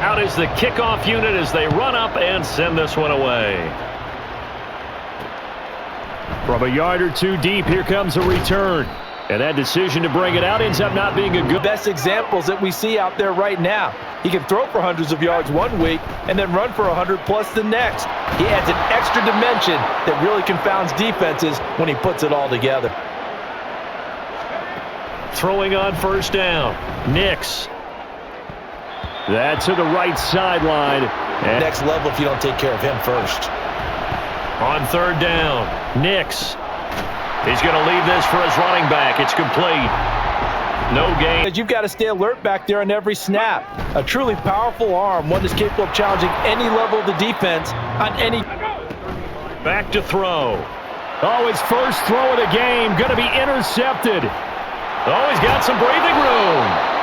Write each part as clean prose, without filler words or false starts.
Out is the kickoff unit as they run up and send this one away. From a yard or two deep, here comes a return. And that decision to bring it out ends up not being a good. Best examples that we see out there right now. He can throw for hundreds of yards one week and then run for 100 plus the next. He adds an extra dimension that really confounds defenses when he puts it all together. Throwing on first down. Nix. That's to the right sideline. And next level if you don't take care of him first. On third down, Nix. He's going to leave this for his running back. It's complete. No gain. You've got to stay alert back there on every snap. A truly powerful arm, one that's capable of challenging any level of the defense on any. Back to throw. Oh, his first throw of the game. Going to be intercepted. Oh, he's got some breathing room.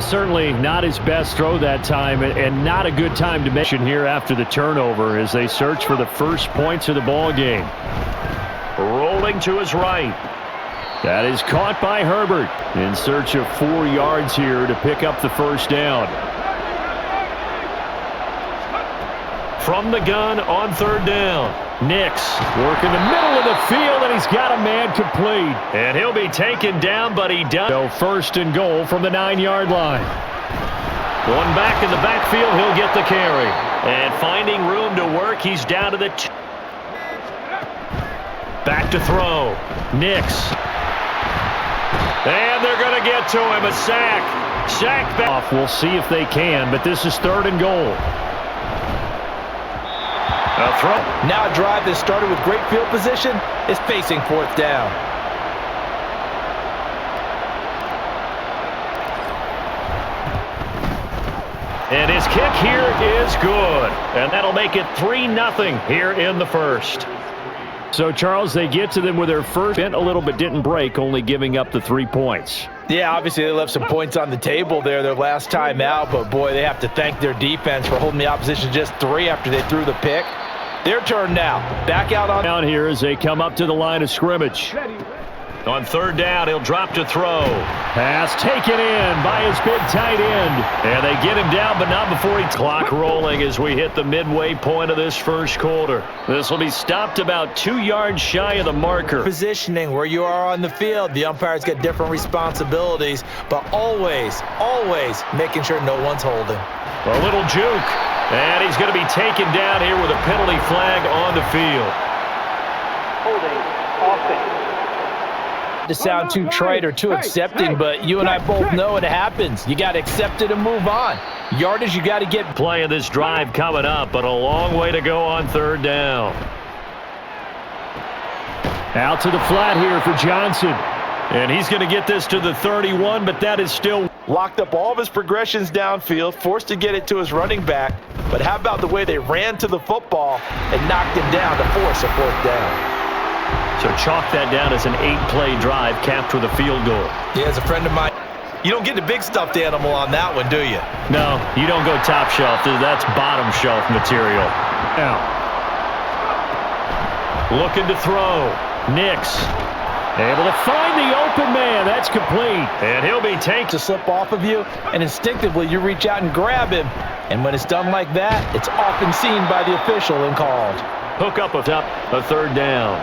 Certainly not his best throw that time, and not a good time to mention here after the turnover as they search for the first points of the ball game. Rolling to his right. That is caught by Herbert in search of 4 yards here to pick up the first down. From the gun on third down, Nix working the middle of the field, and he's got a man complete. And he'll be taken down, but he does. So first and goal from the 9-yard line. Going back in the backfield, he'll get the carry. And finding room to work, he's down to the 2. Back to throw. Nix. And they're going to get to him. A sack. Sack back. We'll see if they can, but this is third and goal. A throw. Now a drive that started with great field position is facing fourth down. And his kick here is good. And that'll make it 3-0 here in the first. So, Charles, they get to them with their first. Bent a little bit, didn't break, only giving up the 3 points. Yeah, obviously they left some points on the table there their last time out, but boy, they have to thank their defense for holding the opposition just 3 after they threw the pick. Their turn now. Back out on down here as they come up to the line of scrimmage. On third down, he'll drop to throw. Pass taken in by his big tight end. And they get him down, but not before he clock rolling as we hit the midway point of this first quarter. This will be stopped about 2 yards shy of the marker. Positioning where you are on the field, the umpire's got different responsibilities, but always, always making sure no one's holding. A little juke. And he's going to be taken down here with a penalty flag on the field. Holding offense. To sound too trite or too accepting, but you and I both know it happens. You got to accept it and move on. Yardage, you got to get. Play of this drive coming up, but a long way to go on third down. Out to the flat here for Johnson. And he's going to get this to the 31, but that is still. Locked up all of his progressions downfield, forced to get it to his running back. But how about the way they ran to the football and knocked him down to force a fourth down? So chalk that down as an 8-play drive capped with a field goal. Yeah, as a friend of mine, you don't get the big stuffed animal on that one, do you? No, you don't go top shelf. That's bottom shelf material. Now, looking to throw. Nix. Able to find the open man. That's complete. And he'll be taken. To slip off of you, and instinctively you reach out and grab him. And when it's done like that, it's often seen by the official and called. Hook up a third down.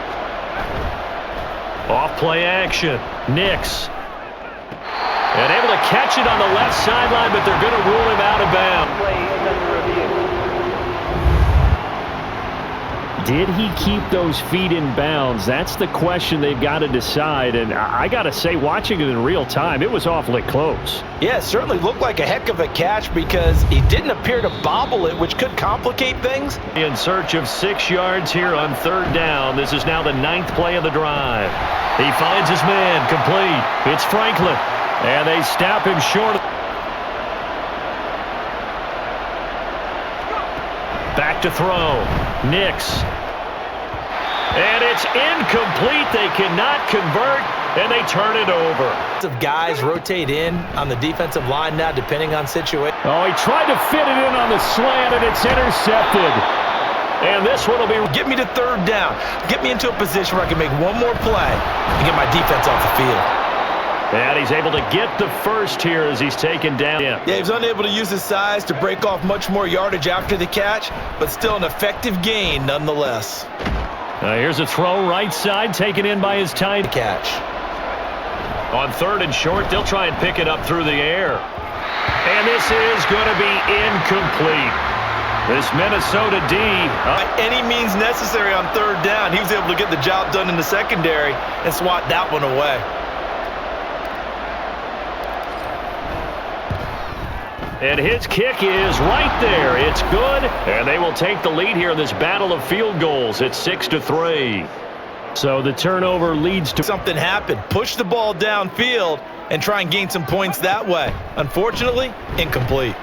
Off play action. Nix. And able to catch it on the left sideline, but they're going to rule him out of bounds. Play is under review. Did he keep those feet in bounds? That's the question they've got to decide. And I got to say, watching it in real time, it was awfully close. Yeah, it certainly looked like a heck of a catch because he didn't appear to bobble it, which could complicate things. In search of 6 yards here on third down. This is now the 9th play of the drive. He finds his man, complete. It's Franklin. And they stop him short. Back to throw. Nix. And it's incomplete. They cannot convert, and they turn it over. Of guys rotate in on the defensive line now, depending on situation. Oh, he tried to fit it in on the slant, and it's intercepted. And this one will be. Get me to third down. Get me into a position where I can make one more play and get my defense off the field. And he's able to get the first here as he's taken down. Yeah, he was unable to use his size to break off much more yardage after the catch, but still an effective gain nonetheless. Here's a throw right side, taken in by his tight catch. On 3rd and short, they'll try and pick it up through the air. And this is going to be incomplete. This Minnesota D. By any means necessary on 3rd down, he was able to get the job done in the secondary and swat that one away. And his kick is right there. It's good. And they will take the lead here in this battle of field goals. It's 6-3. So the turnover leads to something happened. Push the ball downfield and try and gain some points that way. Unfortunately, incomplete.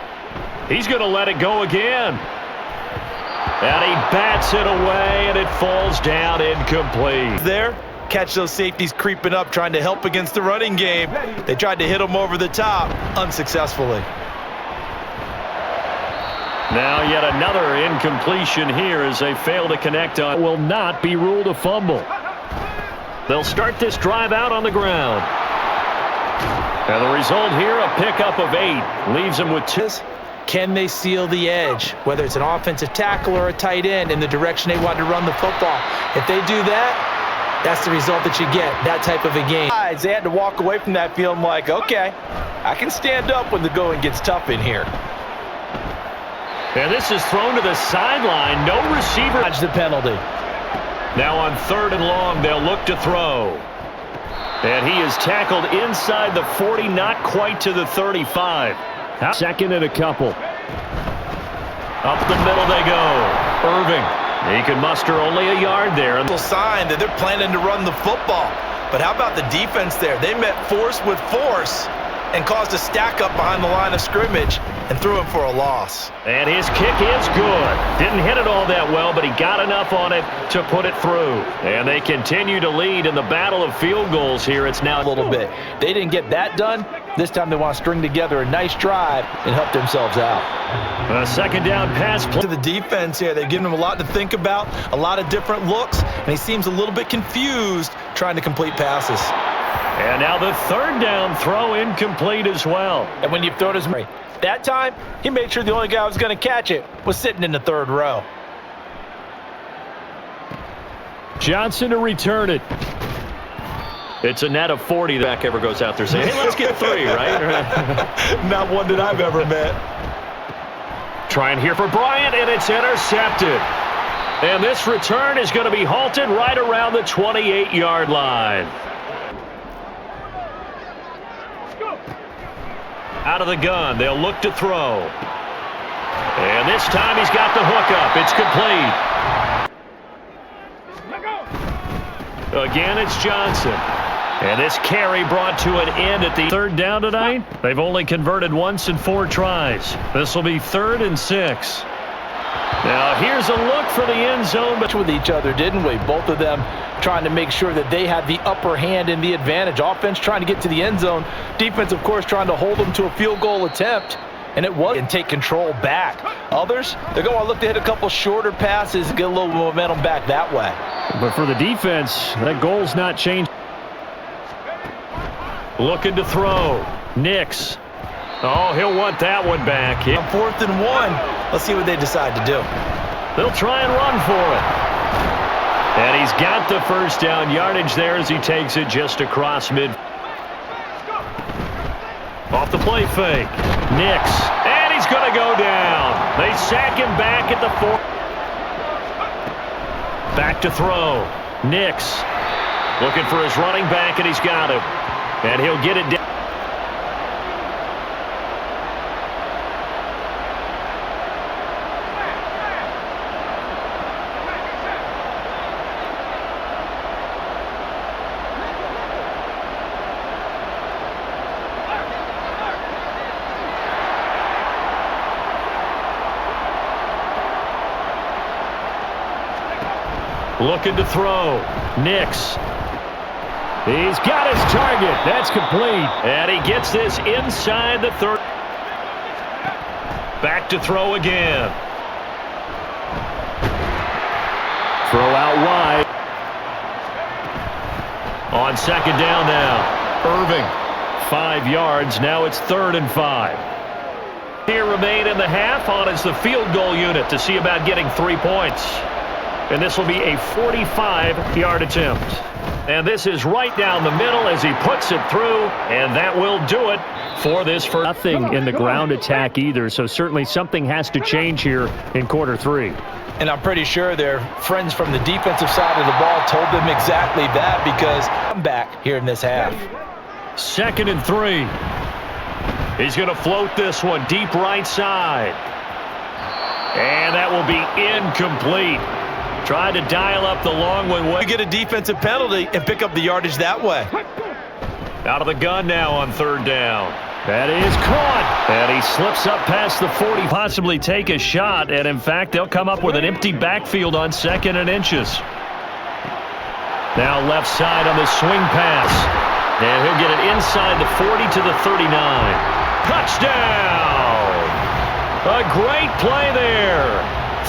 He's going to let it go again. And he bats it away, and it falls down incomplete. There, catch those safeties creeping up, trying to help against the running game. They tried to hit him over the top, unsuccessfully. Now yet another incompletion here as they fail to connect on. Will not be ruled a fumble. They'll start this drive out on the ground. And the result here, a pickup of 8. Leaves them with 2. Can they seal the edge, whether it's an offensive tackle or a tight end, in the direction they want to run the football? If they do that, that's the result that you get, that type of a game. They had to walk away from that feeling like, okay, I can stand up when the going gets tough in here. And this is thrown to the sideline. No receiver. Dodge the penalty. Now on 3rd and long, they'll look to throw. And he is tackled inside the 40, not quite to the 35. 2nd and a couple. Up the middle they go. Irving. He can muster only a yard there. Sign that they're planning to run the football. But how about the defense there? They met force with force and caused a stack up behind the line of scrimmage and threw him for a loss. And his kick is good. Didn't hit it all that well, but he got enough on it to put it through. And they continue to lead in the battle of field goals here. It's now a little bit. They didn't get that done. This time they want to string together a nice drive and help themselves out. A 2nd down pass play. To the defense here, they've given him a lot to think about, a lot of different looks, and he seems a little bit confused trying to complete passes. And now the 3rd down throw incomplete as well. And when you've thrown his that time, he made sure the only guy who was going to catch it was sitting in the 3rd row. Johnson to return it. It's a net of 40. The back ever goes out there saying, hey, let's get 3, right? Not one that I've ever met. Trying here for Bryant, and it's intercepted. And this return is going to be halted right around the 28-yard line. Out of the gun, they'll look to throw. And this time he's got the hook up. It's complete. Again, it's Johnson. And this carry brought to an end at the 3rd down tonight. They've only converted once in 4 tries. This will be 3rd and 6. Now here's a look for the end zone. With each other, didn't we? Both of them trying to make sure that they had the upper hand and the advantage. Offense trying to get to the end zone. Defense, of course, trying to hold them to a field goal attempt. And it was, and take control back. Others, they're going to look to hit a couple shorter passes and get a little momentum back that way. But for the defense, that goal's not changed. Looking to throw. Nix. Oh, he'll want that one back. On 4th and 1, let's see what they decide to do. They'll try and run for it. And he's got the 1st down yardage there as he takes it just across mid. Off the play fake. Nix. And he's going to go down. They sack him back at the 4. Back to throw. Nix. Looking for his running back, and he's got him. And he'll get it down. Looking to throw. Nix. He's got his target. That's complete. And he gets this inside the 3rd. Back to throw again. Throw out wide. On 2nd down now. Irving. 5 yards. Now it's 3rd and 5. Here remain in the half. On is the field goal unit to see about getting 3 points. And this will be a 45-yard attempt. And this is right down the middle as he puts it through, and that will do it for this first. Nothing in the ground attack either, so certainly something has to change here in quarter 3. And I'm pretty sure their friends from the defensive side of the ball told them exactly that, because I'm back here in this half. 2nd and 3. He's going to float this one deep right side. And that will be incomplete. Tried to dial up the long one. You get a defensive penalty and pick up the yardage that way. Out of the gun now on 3rd down. That is caught. And he slips up past the 40. Possibly take a shot. And, in fact, they'll come up with an empty backfield on 2nd and inches. Now left side on the swing pass. And he'll get it inside the 40 to the 39. Touchdown! A great play there.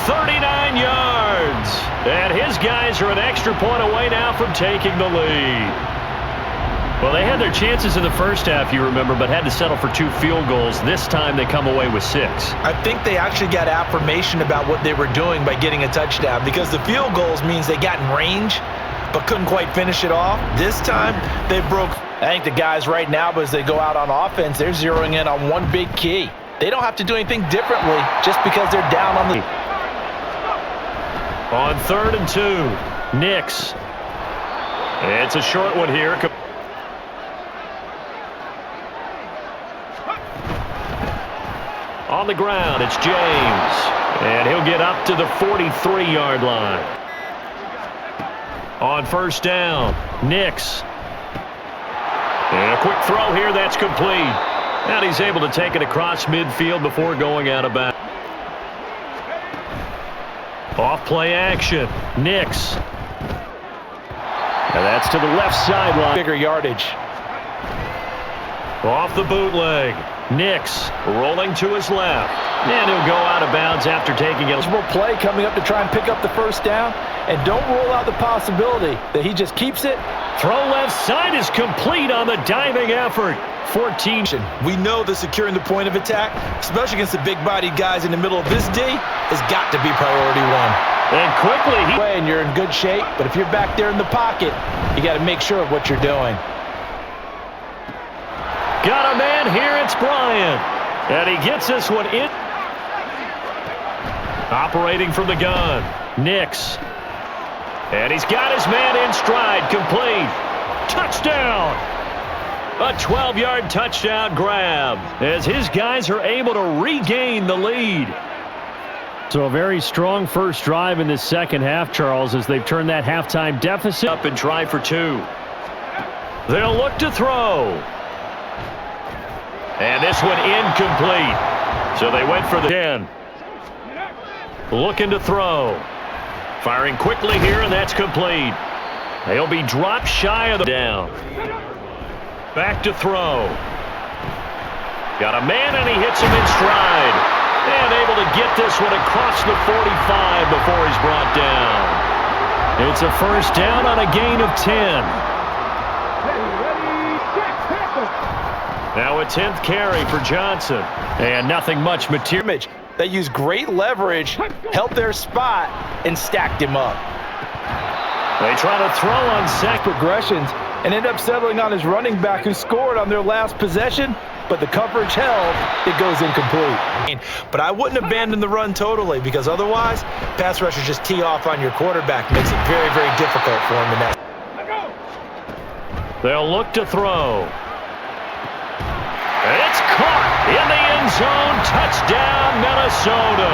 39 yards. And his guys are an extra point away now from taking the lead. Well, they had their chances in the first half, you remember, but had to settle for 2 field goals. This time they come away with 6. I think they actually got affirmation about what they were doing by getting a touchdown, because the field goals means they got in range but couldn't quite finish it off. This time they broke. I think the guys right now, as they go out on offense, they're zeroing in on one big key. They don't have to do anything differently just because they're down on the... On 3rd and 2, Nix. It's a short one here. On the ground, it's James. And he'll get up to the 43-yard line. On 1st down, Nix. And a quick throw here, that's complete. And he's able to take it across midfield before going out of bounds. Off play action, Nix. And that's to the left sideline. Bigger yardage. Off the bootleg, Nix rolling to his left. And he'll go out of bounds after taking it. Play coming up to try and pick up the 1st down. And don't rule out the possibility that he just keeps it. Throw left side is complete on the diving effort. 14. We know that securing the point of attack, especially against the big-bodied guys in the middle of this D, has got to be priority 1. And quickly, and you're in good shape, but if you're back there in the pocket, you got to make sure of what you're doing. Got a man here, it's Bryant. And he gets this one in. Operating from the gun, Nix. And he's got his man in stride, complete. Touchdown! A 12-yard touchdown grab as his guys are able to regain the lead. So a very strong first drive in this second half, Charles, as they've turned that halftime deficit up and try for 2. They'll look to throw. And this one incomplete. So they went for the 10. Looking to throw. Firing quickly here, and that's complete. They'll be dropped shy of the down. Back to throw. Got a man, and he hits him in stride. And able to get this one across the 45 before he's brought down. It's a 1st down on a gain of 10. Now a 10th carry for Johnson. And nothing much material. They used great leverage, held their spot, and stacked him up. They try to throw on sack progressions and end up settling on his running back who scored on their last possession, but the coverage held, it goes incomplete. But I wouldn't abandon the run totally, because otherwise, pass rushers just tee off on your quarterback. Makes it very, very difficult for him to net. They'll look to throw. It's caught in the end zone. Touchdown, Minnesota.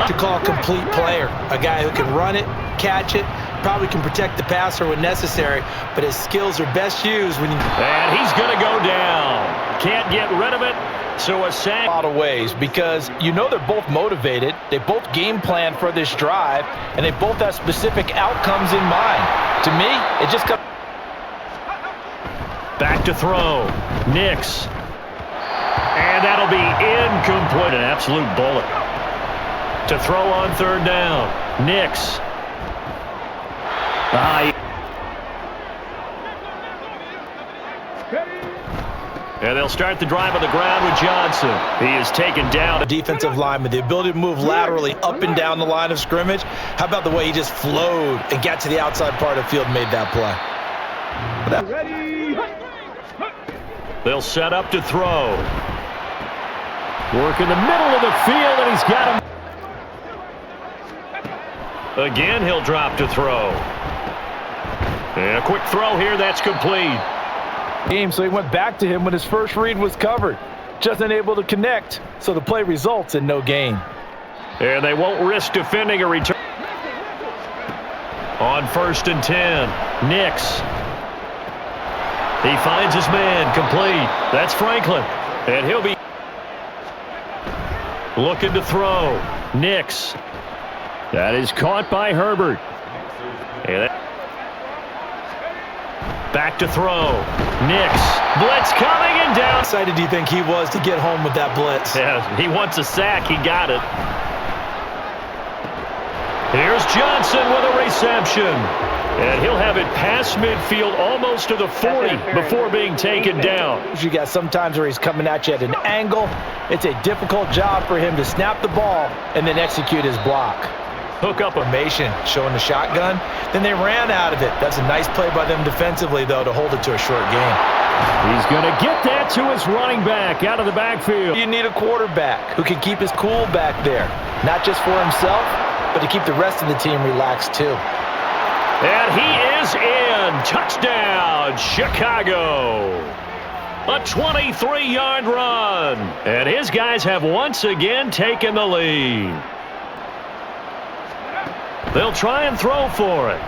To call a complete player, a guy who can run it, catch it, probably can protect the passer when necessary, but his skills are best used when you... And he's going to go down. Can't get rid of it, so a sack. A lot of ways, because you know they're both motivated, they both game plan for this drive, and they both have specific outcomes in mind. To me, it just comes... Back to throw. Nix. And that'll be incomplete. An absolute bullet. To throw on 3rd down. Nix. And they'll start the drive on the ground with Johnson. He is taken down. A defensive lineman, the ability to move laterally up and down the line of scrimmage. How about the way he just flowed and got to the outside part of the field and made that play? They'll set up to throw. Work in the middle of the field, and he's got him. Again, he'll drop to throw. And a quick throw here, that's complete. So he went back to him when his first read was covered. Just unable to connect, so the play results in no gain. And they won't risk defending a return. On 1st and 10, Nix. He finds his man, complete. That's Franklin. And he'll be looking to throw. Nix. That is caught by Herbert. And back to throw. Nix. Blitz coming and down. How excited do you think he was to get home with that blitz? Yeah, he wants a sack. He got it. Here's Johnson with a reception. And he'll have it past midfield almost to the 40 before being taken down. You got sometimes where he's coming at you at an angle. It's a difficult job for him to snap the ball and then execute his block. Hook up formation, showing the shotgun. Then they ran out of it. That's a nice play by them defensively, though, to hold it to a short gain. He's going to get that to his running back out of the backfield. You need a quarterback who can keep his cool back there, not just for himself, but to keep the rest of the team relaxed, too. And he is in. Touchdown, Chicago. A 23-yard run. And his guys have once again taken the lead. They'll try and throw for it.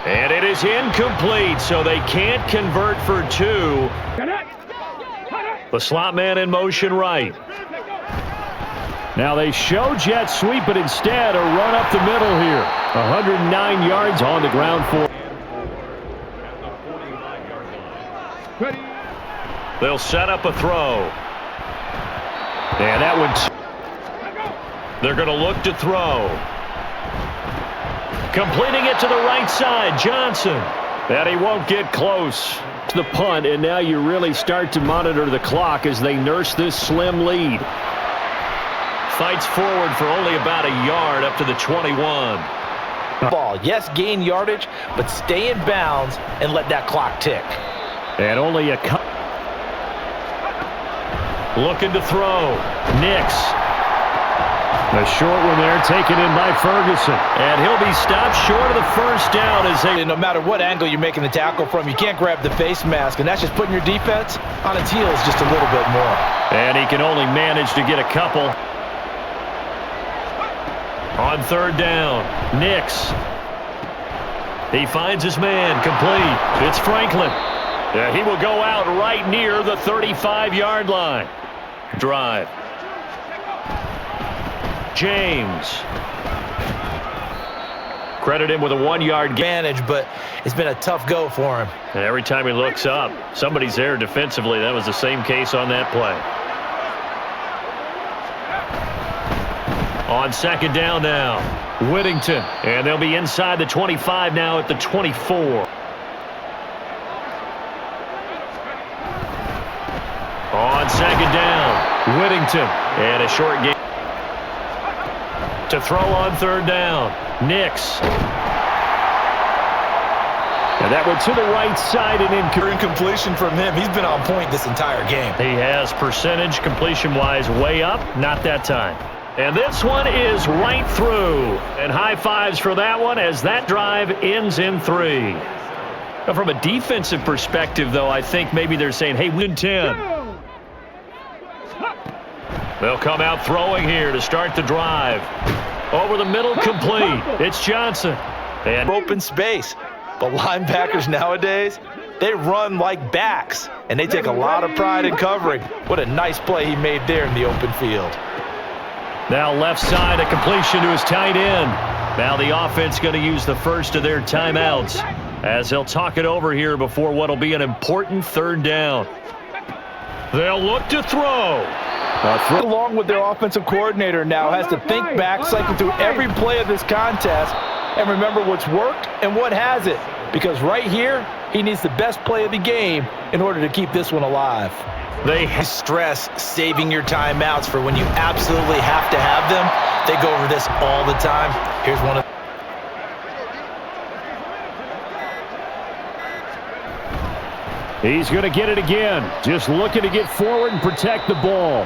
And it is incomplete, so they can't convert for 2. The slot man in motion right. Now they show jet sweep, but instead a run up the middle here. 109 yards on the ground for. They'll set up a throw. And that one. They're going to look to throw. Completing it to the right side, Johnson. And he won't get close to the punt, and now you really start to monitor the clock as they nurse this slim lead. Fights forward for only about a yard up to the 21. Ball, yes, gain yardage, but stay in bounds and let that clock tick. And only a cut. Looking to throw. Nix. A short one there, taken in by Ferguson. And he'll be stopped short of the first down as they... No matter what angle you're making the tackle from, you can't grab the face mask, and that's just putting your defense on its heels just a little bit more. And he can only manage to get a couple. On 3rd down, Nix. He finds his man, complete. It's Franklin. Yeah, he will go out right near the 35-yard line. Drive. James. Credit him with a 1-yard advantage, but it's been a tough go for him. And every time he looks up, somebody's there defensively. That was the same case on that play. On 2nd down now, Whittington. And they'll be inside the 25 now at the 24. On 2nd down, Whittington. And a short game. To throw on 3rd down, Nix. And that went to the right side and incompletion from him. He's been on point this entire game. He has percentage completion-wise way up, not that time. And this one is right through. And high fives for that one as that drive ends in 3. Now, from a defensive perspective, though, I think maybe they're saying, hey, win 10. They'll come out throwing here to start the drive. Over the middle, complete. It's Johnson. And open space. But linebackers nowadays, they run like backs, and they take a lot of pride in covering. What a nice play he made there in the open field. Now left side, a completion to his tight end. Now the offense going to use the first of their timeouts as they'll talk it over here before what will be an important 3rd down. They'll look to throw. Along with their offensive coordinator now has to think back, cycle through every play of this contest, and remember what's worked and what hasn't. Because right here, He needs the best play of the game in order to keep this one alive. They stress saving your timeouts for when you absolutely have to have them. They go over this all the time. Here's one of He's going to get it again. Just looking to get forward and protect the ball.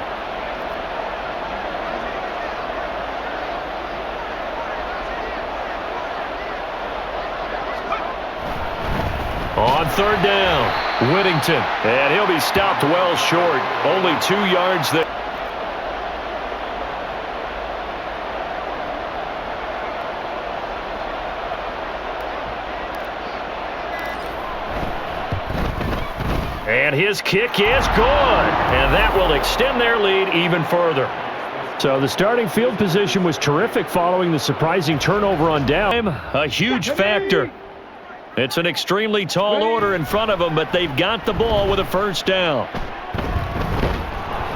On third down, Whittington. And he'll be stopped well short. Only 2 yards there. And his kick is good. And that will extend their lead even further. So the starting field position was terrific following the surprising turnover on down. A huge factor. It's an extremely tall order in front of them, but they've got the ball with a first down.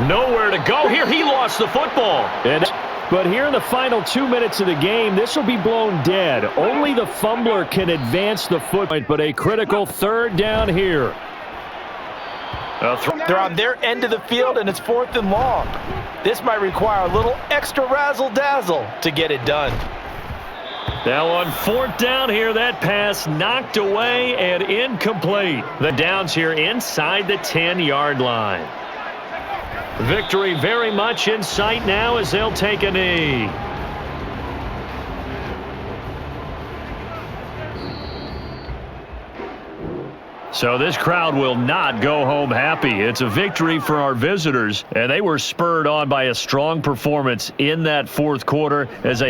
Nowhere to go here. He lost the football. But here in the final 2 minutes of the game, this will be blown dead. Only the fumbler can advance the football, but a critical third down here. They're on their end of the field, and it's 4th and long. This might require a little extra razzle-dazzle to get it done. Now on 4th down here, that pass knocked away and incomplete. The downs here inside the 10-yard line. Victory very much in sight now as they'll take a knee. So this crowd will not go home happy. It's a victory for our visitors, and they were spurred on by a strong performance in that 4th quarter as they